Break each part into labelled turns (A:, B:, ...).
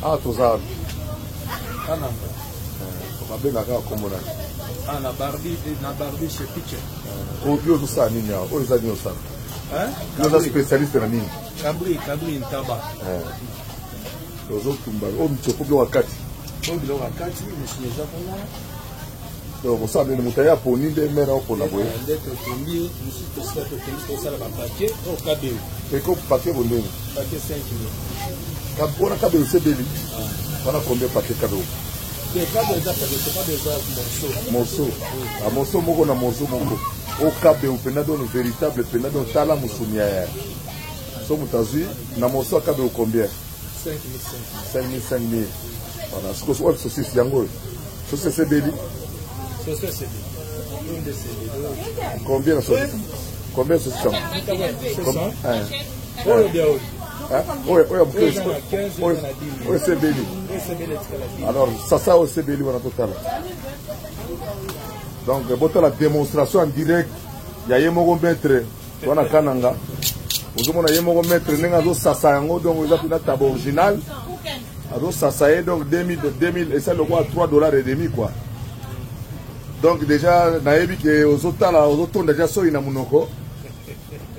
A: Ah, Tozar.
B: Kananga.
A: Babengaka komona.
B: Ah, na Barbie chez Pitcher.
A: Obio ça nini ya. O ezali osala.
B: Hein?
A: Vous êtes spécialiste na nini?
B: Cabri Ntaba.
A: Ozo tumba. O mtoko byo wakati.
B: Bilo wakati monsieur Japona.
A: Donc ça le mutaya poni de mera o pona boye.
B: Ndete tumbi, monsieur Tosla to sala ba papier au cabé.
A: Et comme papier bonne.
B: Papier 5 000.
A: Kabona kabé c'est beli. Voilà combien papier kabé?
B: C'est pas des
A: morceau. A morceau moko na morceau moko. Au kabé au penado le véritable penado tala musunia. So mutazi na morceau kabé au combien? 5 000. Voilà, ce que soit saucisse yango. Saucisse c'est beli. Combien de saucisses? Combien de saucisses? Oui, c'est béni. Alors, ça aussi béni dans total. Donc, pour la démonstration en direct, il y a un maître, on a Kananga. Vous avez un maître, vous avez un sasayango, donc vous avez un tabac original. Alors, ça donc 2000, et ça le voit à $3.50 quoi. Donc déjà, naebi que aux autres déjà so ina munoko.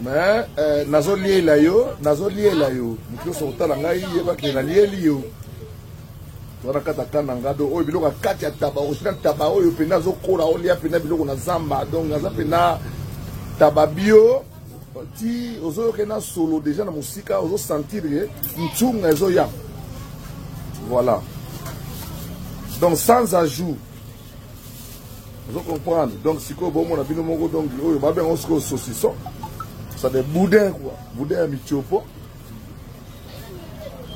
A: Mais nazo lié la yo. Mukyo so tala ngai yeba ke na lié liyo. Wana kata kananga do oyo biloko kati ya taba osina taba oyo pena zo kola olia pena biloko na zamba. Donc naza pena taba bio ti ozo kena solo déjà na musika ozo sentir que ntunga ezo ya. Voilà. Donc sans ajout. Vous comprenez? Donc, si vous avez un donc, vous avez un saucisson. Ça des boudins, quoi. Boudin à michopo.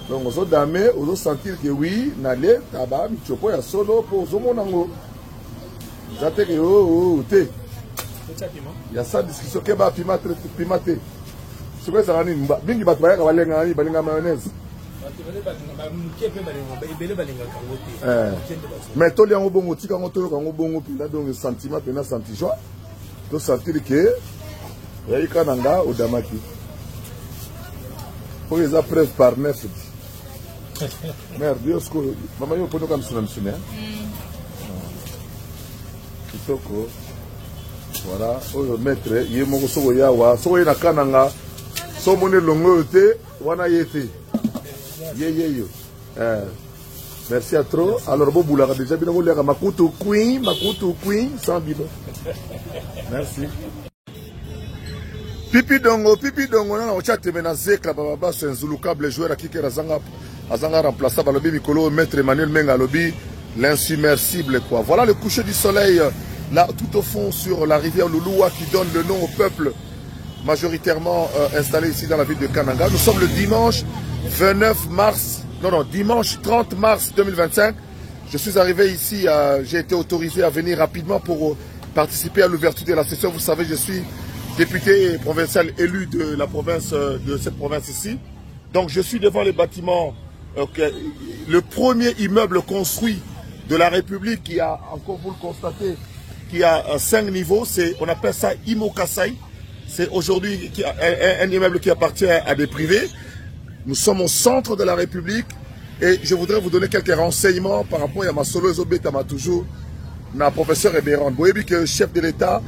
A: Donc, vous avez sentir que oui, n'allez, tabac, michopo, il y a solo pour vous. Vous avez que il y a ça discussion qui va pimater. C'est quoi ça? Bingi batwaya kawalenga ni balinga mayonnaise. Mais tout le monde bon outil quand on te bon donc le sentiment pena senti joie to sentir que il kananga au damaki pour les preuve par neuf merde Dieu ce que maman yo pono comme ça monsieur kitoko voilà au maître yemo so ya wa so na kananga so mone longo te wana yete yo. Merci à trop. Alors, bon boulard déjà bien volé à Makuto Queen, sans bidon. Merci. Pipi dongo, on a chat menacé que baba c'est un Zulu câble joueur qui est azanga remplaçable à lobby Mikolo maître Emmanuel Menga lobby l'insubmersible quoi. Voilà le coucher du soleil là tout au fond sur la rivière Louloua qui donne le nom au peuple majoritairement installé ici dans la ville de Kananga. Nous sommes le dimanche 29 mars. Non, dimanche 30 mars 2025, je suis arrivé ici, j'ai été autorisé à venir rapidement pour participer à l'ouverture de la session. Vous savez, je suis député provincial élu de la province, de cette province ici. Donc je suis devant les bâtiments, le premier immeuble construit de la République qui a, encore vous le constatez, qui a 5 niveaux, on appelle ça Imokasai. C'est aujourd'hui un immeuble qui appartient à des privés. Nous sommes au centre de la République et je voudrais vous donner quelques renseignements par rapport à ma solo Zobeta toujours, na professeur Ebéran. Vous voyez que le chef de l'État,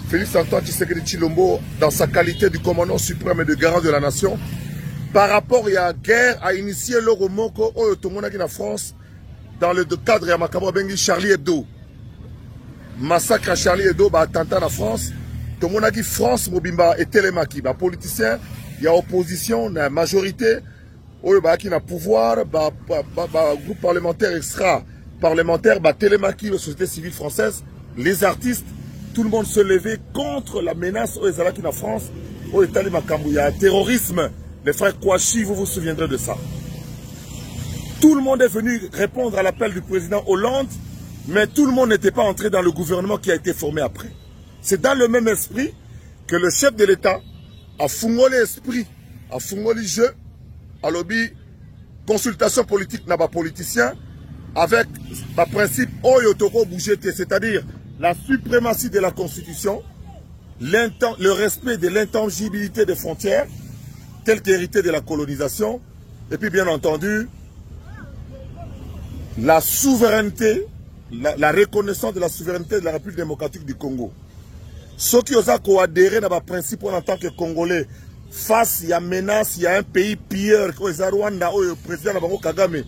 A: Félix Antoine Tshisekedi Tshilombo, dans sa qualité du commandant suprême et de garant de la nation, par rapport à la guerre, a initié le remoko au Tomonaki en France dans le cadre de Makabo Bengi Charlie Hebdo. Massacre à Charlie Hebdo, attentat en France. Tomonaki France, Mobimba et Télémaki, politicien. Il y a opposition, il y a majorité, il y a pouvoir, groupe parlementaire extra-parlementaire, Télémaki, la société civile française, les artistes, tout le monde se levait contre la menace aux Ezalaki en France, au État il y a un terrorisme, les frères Kouachi, vous vous souviendrez de ça. Tout le monde est venu répondre à l'appel du président Hollande, mais tout le monde n'était pas entré dans le gouvernement qui a été formé après. C'est dans le même esprit que le chef de l'État a fungoli l'esprit, a fungoli jeu, a lobby consultation politique n'a pas politicien avec le principe Oyotoko Bougete, c'est-à-dire la suprématie de la Constitution, le respect de l'intangibilité des frontières, tel qu'hérité de la colonisation, et puis bien entendu, la souveraineté, la reconnaissance de la souveraineté de la République démocratique du Congo. Ceux qui osent coadhérer dans le principe en tant que Congolais, face à menace, il y a un pays pire que le Rwanda, le président Nabango Kagame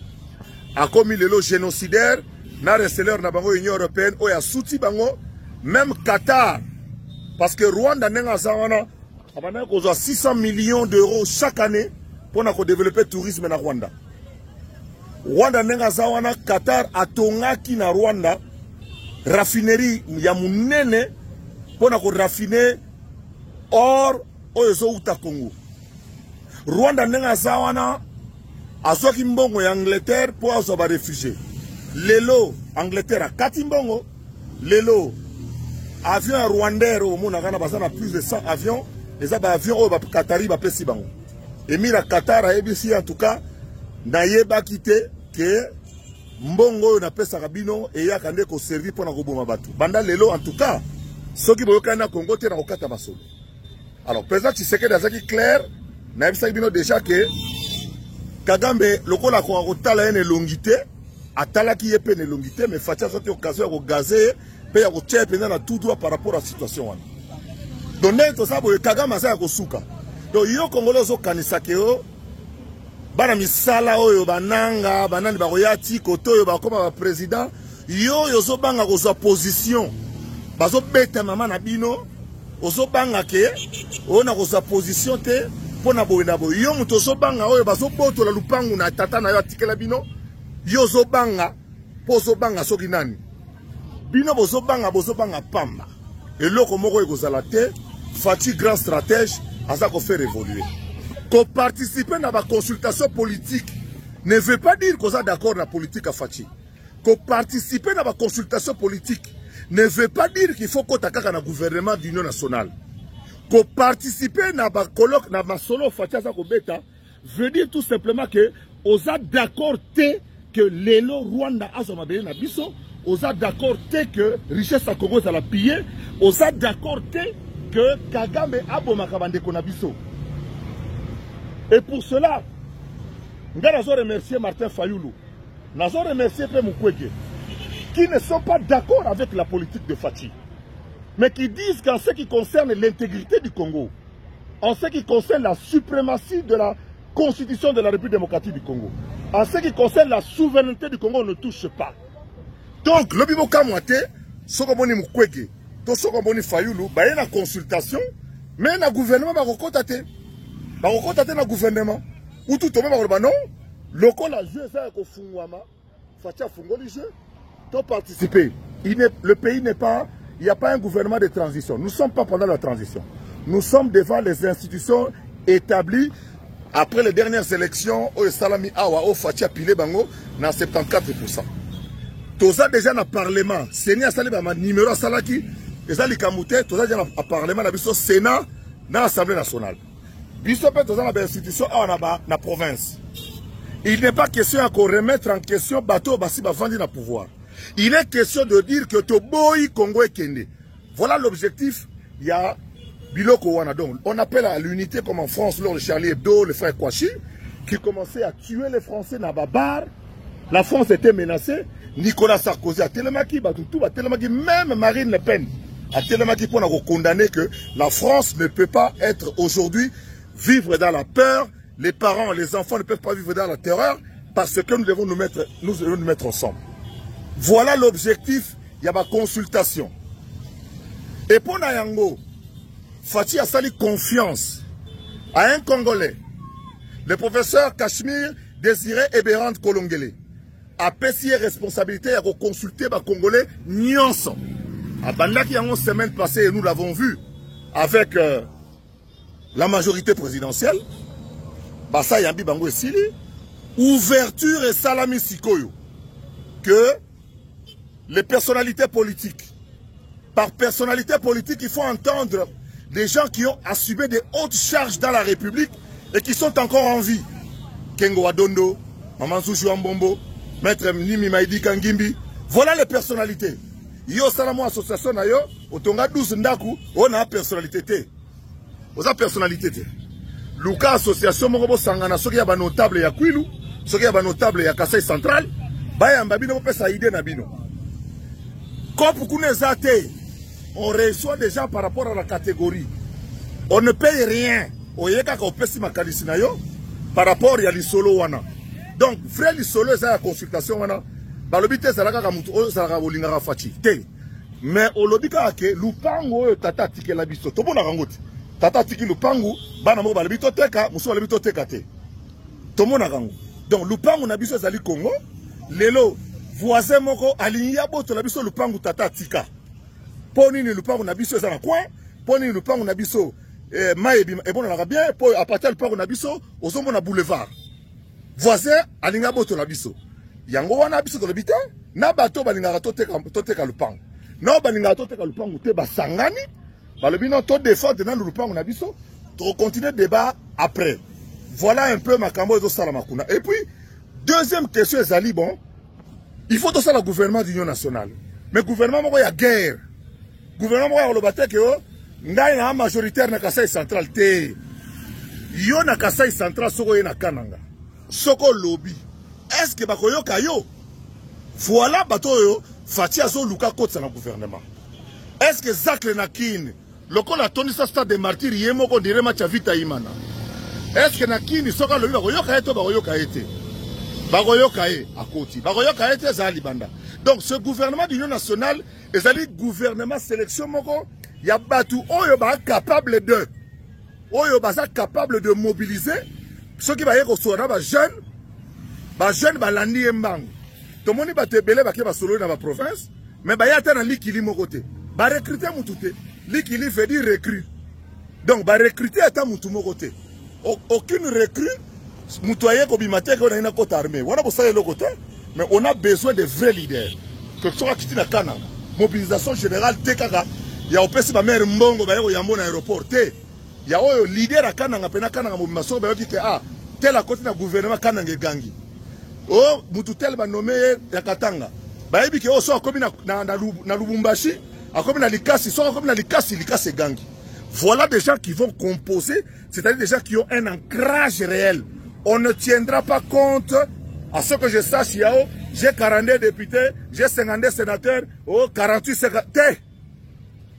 A: a commis le lot génocidaire, n'a resté dans l'Union européenne, il y a soutenu même Qatar, parce que Rwanda n'a pas 600 millions d'euros chaque année pour développer le tourisme dans Rwanda. Rwanda n'a Qatar a tongaki na Rwanda raffinerie ya munene pour raffiner or oyo uta Congo. Rwanda n'a azoki mbongo ya Angleterre pour azoba réfugié. Lelo Angleterre a katimbongo. Lelo avion rwandais au monde a plus de 100 avions. Les avions au Qatari ba pesi bango. Et mira Qatar a ebisi en tout cas na yeba kité que mbongo na pesa rabino et ya kande ko servi pour na koboma batu. Banda lelo en tout cas ceux qui boyoka na Congo te na kokata basolo. Alors président Tshisekedi azaki clair na yebisa bino déjà que Kagame lokola ko akotala ene longité atalaki yepe ne longité mais fatia soki occasion ko gazer pe ya ko tchepe na tout droit par rapport à la situation wana. Donc tout ça boye Kagame asa ko suka. Donc yo Congolais zo kanisa ke o bana misala oyo bananga banani bakoyati koto oyo bakoma ba président yo zo banga ko sa position bazo beta mama na bino ozo banga ke ona ko sa position te pona boyena boy yo muto zo banga oyo bazo boto la lupangu na tata na yo atikela bino yo zo banga pozo banga soki nani bino bozo banga pamba eloko moko ekozala te Fati grand stratège asa ko faire évoluer. Qu'on participe à la consultation politique ne veut pas dire qu'on est d'accord dans la politique à Fati. Qu'on participe à la consultation politique ne veut pas dire qu'il faut qu'on attaque le gouvernement d'Union nationale. Qu'on participe à la colloque, dans la solo Fati asa ko beta veut dire tout simplement que on est d'accord que l'élo Rwanda a son mabé na biso, on est d'accord que richesse à Congo ça la pillé, on est d'accord que Kagame a bomakabande konabiso. Et pour cela, nous avons remercié Martin Fayoulou, nous avons remercié Pé Mukwege, qui ne sont pas d'accord avec la politique de Fati, mais qui disent qu'en ce qui concerne l'intégrité du Congo, en ce qui concerne la suprématie de la constitution de la République démocratique du Congo, en ce qui concerne la souveraineté du Congo, on ne touche pas. Donc, le Biboka Mwate, Sokoboni Mukwege, Tosokoboni Fayoulou, il y a une consultation, mais le gouvernement va recontacter. Va recontacter le gouvernement. Ou tout le monde va non, le jeu, ça est fungwama, Fatia Fungo le jeu, tu participer. Le pays n'est pas, il n'y a pas un gouvernement de transition. Nous ne sommes pas pendant la transition. Nous sommes devant les institutions établies après les dernières élections au Salami Awa, au Fatia Pile Bango, dans 74%. Tous ça déjà dans le Parlement, Sénat Salibama numéro à Salaki, et ça les Kamouté, tous ça déjà dans le Parlement, dans le Sénat, dans l'Assemblée nationale. Bisop est dans l'institution dans la province. Il n'est pas question à remettre en question bateau Bassi Bafandi dans le pouvoir. Il est question de dire que Toboy Congo est Kende. Voilà l'objectif. Il y a Biloko Wanadon. On appelle à l'unité comme en France lors de Charlie Hebdo, le frère Kouachi, qui commençait à tuer les Français dans la barre. La France était menacée. Nicolas Sarkozy a tellement qui, même Marine Le Pen a tellement qui pour condamner que la France ne peut pas être aujourd'hui vivre dans la peur. Les parents, les enfants ne peuvent pas vivre dans la terreur parce que nous devons nous mettre ensemble. Voilà l'objectif. Il y a ma consultation. Et pour Nayango, Fati a sali confiance à un Congolais, le professeur Cachemire Désiré Ebérande Kolongele, a payé responsabilité à consulter les Congolais Nyonson. À Bandaki, il y a une semaine passée, et nous l'avons vu avec la majorité présidentielle, Bassa Yambi Bango et Sili, ouverture et salami sikoyo, que les personnalités politiques, par personnalité politique, il faut entendre des gens qui ont assumé des hautes charges dans la République et qui sont encore en vie. Kengo Adondo, Mamanzou Jouambombo, Maître Nimi Maïdi Kangimbi, voilà les personnalités. Yo Salamo Association na yo, otonga 12 ndaku, on a personnalité. On a personnalité. Luka Association Morobo Sangana, ceux qui a notable ya Kwilu, ceux qui a notable ya Kassai Central, bayamba bino pesa idée na bino. Comme kunezate, on reçoit déjà par rapport à la catégorie. On ne paye rien. Oyeka ko pesi makalisi na yo par rapport ya lisolo wana. Donc vrai lisolo za consultation wana balobi te zalaka ka mutu o zalaka bolinga fachi te. Mais olobika ke lupango tata tikela biso. Tobona kangoti. Tata tiki lupango bana mo balobi to teka, muso balobi to teka te. Tomona kango. Donc lupango na biso zali Congo. Lelo voisin moko alinya boto na biso lupango tata tika. Poni ni lupango na biso za na coin, poni ni lupango na biso Maïbi, et bon, on a bien, pour à partir du port Nabiso, aux hommes on a boulevard. Voisin, à l'Ingaboto Nabiso. Yango wana biso dans le bitin, na bato balinga toteka lupang. Non balinga toteka lupang ou te basangani, le bilan to défendre dans le lupang Nabiso, to continuer le débat après. Voilà un peu ma cambo de Salamakuna. Et puis, deuxième question, Zali, bon, il faut tout ça le gouvernement d'Union nationale. Mais le gouvernement, il y a guerre. Le gouvernement, il y a le bataille que ngai na majoritaire na Kasai central te yo na Kasai central soko na kananga soko lobby est-ce que bakoyoka yo voilà bato yo fati azo luka kotsa na gouvernement est-ce que Zakle Nakine lokola toni sa stade de martyr yemo ko dire match vita imana est-ce que Nakine soko lobby bakoyoka eto bakoyoka ete bakoyoka e akoti bakoyoka ete za libanda. Donc ce gouvernement d'union nationale ezali gouvernement sélection moko ya batu oyo ba capable de mobiliser ceux qui ba yeko sona ba jeune ba landi embang to moni ba tebele ba ke ba solo na ba province mais ba yata na likili moko te ba recruter mutu te likili veut dire recrue donc ba recruter ata mutu moko te aucune recrue mutu aye ko bimate ko na ina kota armée wana bo sa eloko te mais on a besoin de vrais leaders que soit kiti na kana mobilisation générale te kaka ya opesi ba mère mbongo ba yeko yambo na aéroport te ya oyo leader akana ngapena kana ngamo ba yoki ke tel a côté na gouvernement kana ngegangi oh mutu tel ba nommé ya Katanga ba yebi ke o so akomi na Lubumbashi akomi na Likasi so akomi na Likasi gangi. Voilà des gens qui vont composer, c'est-à-dire des gens qui ont un ancrage réel. On ne tiendra pas compte, à ce que je sache, j'ai 42 députés, j'ai 52 sénateurs, 48 sénateurs.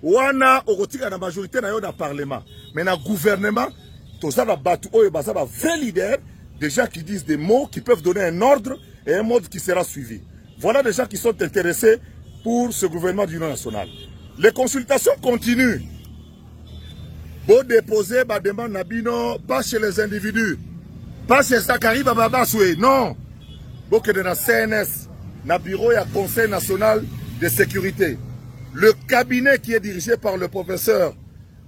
A: Wana okotika na majorité na yo na parlement mais na gouvernement tout ça va battre oyo baza ba vrai leader, des gens qui disent des mots qui peuvent donner un ordre et un mode qui sera suivi. Voilà des gens qui sont intéressés pour ce gouvernement d'union nationale. Les consultations continuent. Beau déposer ba demande nabino pas chez les individus, pas chez Zakari Bababaswe, non. Beau que de la CNS, na bureau ya Conseil national de sécurité. Le cabinet qui est dirigé par le professeur,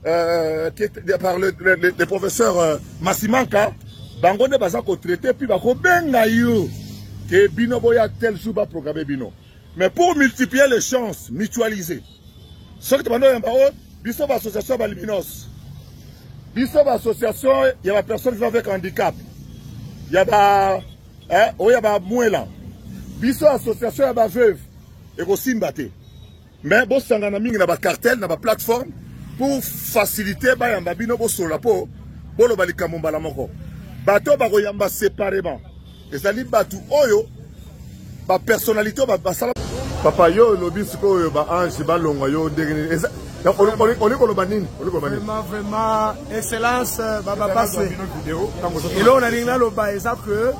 A: le professeur Massimanka, Bangone Bazako traité, puis Bako Bengayu, que Bino Boya tel sous bas programmé Bino. Mais pour multiplier les chances, mutualiser. Ce que tu m'as dit, Bisso association Balibinos. Bisso association, il y a des personnes qui vivent avec handicap. Il y a des Mouela. Bisso association, il y a des veuves. Et aussi Mbate. Mais bon, ça na mingi na ba cartel na ba plateforme pour faciliter ba yamba bino bo sola po bolo balika mombala moko bato ba ko yamba séparément ezali batu oyo ba personnalité ba sala papa yo lobi siko yo ba ange ba longa yo ndenge on est ko loba nini
C: vraiment excellence baba passe et là on a ringna loba eza que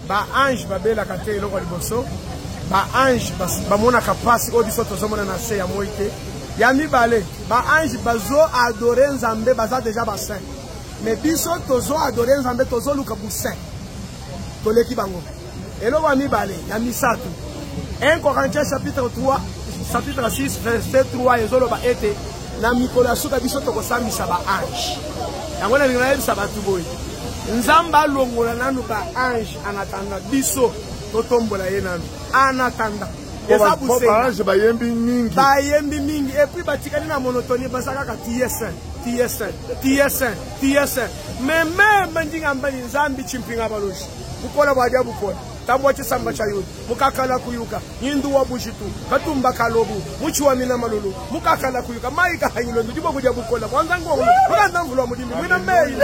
C: ba ange ba bela kate eloko liboso ba ange ba mona kapasi obiso tozomona na se ya moite ya mibale ba ange bazo adorer Nzambe baza déjà ba saint mais biso tozo adorer Nzambe tozo luka bu saint toleki bango elo wa mibale ya misato 1 Corinthiens chapitre 3 chapitre 6 verset 3 ezolo ba ete na mikolo suka biso tokosambisa ba ange yango na ngana yebisa batu boy Nzamba longola nanu ba ange anatanga biso totombola ye nanu anatanda eza busenga
A: bayembi mingi
C: et puis batikani na monotonie basaka ka TSN mais même ndinga mbali Nzambi chimpinga baloji bukola bwadia bukola tambo chisamba cha yuda mukakala kuyuka nyindu wa bushitu katumba kalobu muchi wa mina malulu mukakala kuyuka maika hayulo ndibo kuja bukola kwanza ngo kwanza mvulwa mudimbi mina mei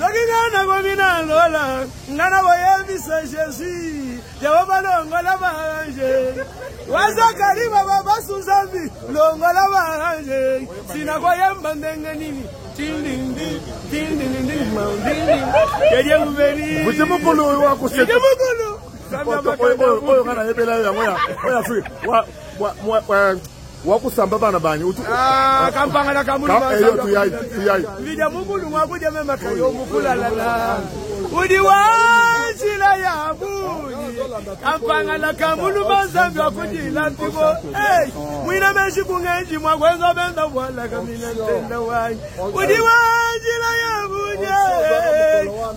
C: Sokingana gomina lola, ngana boyebisa Jésus, Jehova longola banje. Wazakari baba basuzambi, longola banje. Sina koyemba ndenge nini. Tindindi, tindindi, mandindi. Keje mubeni.
A: Butemukulu wako sete.
C: Butemukulu.
A: Oyo kana yebela yango ya. Oya fi. Wakusamba bana banyu.
C: Kampanga na kamulu
A: ba. Eyo tuyai.
C: Lija mukulu ngakuje mema kayo mukula la. Udi wajila ya buni. Kampanga na kamulu mazambi wakujila tibo. Mwina meshi kungenji mwakwenza benda wala kamina ntenda wanyi. Udi wajila ya buni.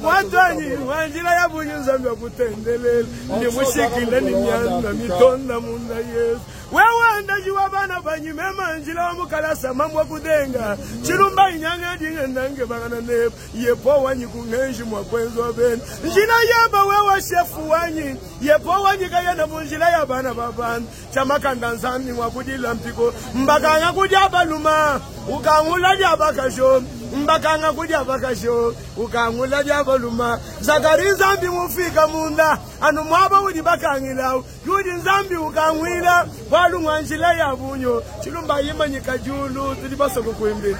C: Mwatwanyi wajila ya buni zambi wakutendelele. Ndi mushikile ni nyanda mitonda munda Yesu. Wewe ndajiwa bana banyi mema njila wa mukalasa mamwa kudenga. Chilumba inyanga dinge nange bagana nebu. Yepo wanyi kungenji mwakwenzo wa bena. Njila yaba wewe shefu wanyi. Yepo wanyi kaya na munjila ya bana babana. Chamaka ndanzani wakudila mpiko. Mbakanga kujaba luma. Ukangula jaba kasho. Mbakanga kujaba kasho. Ukangula jaba luma. Zakari nzambi mufika munda. Anu mwaba udi bakangila. Yudi nzambi ukangwila. Walu mwanjila ya bunyo. Chilumba yima nyikajulu. Tulibaso kukuimbi.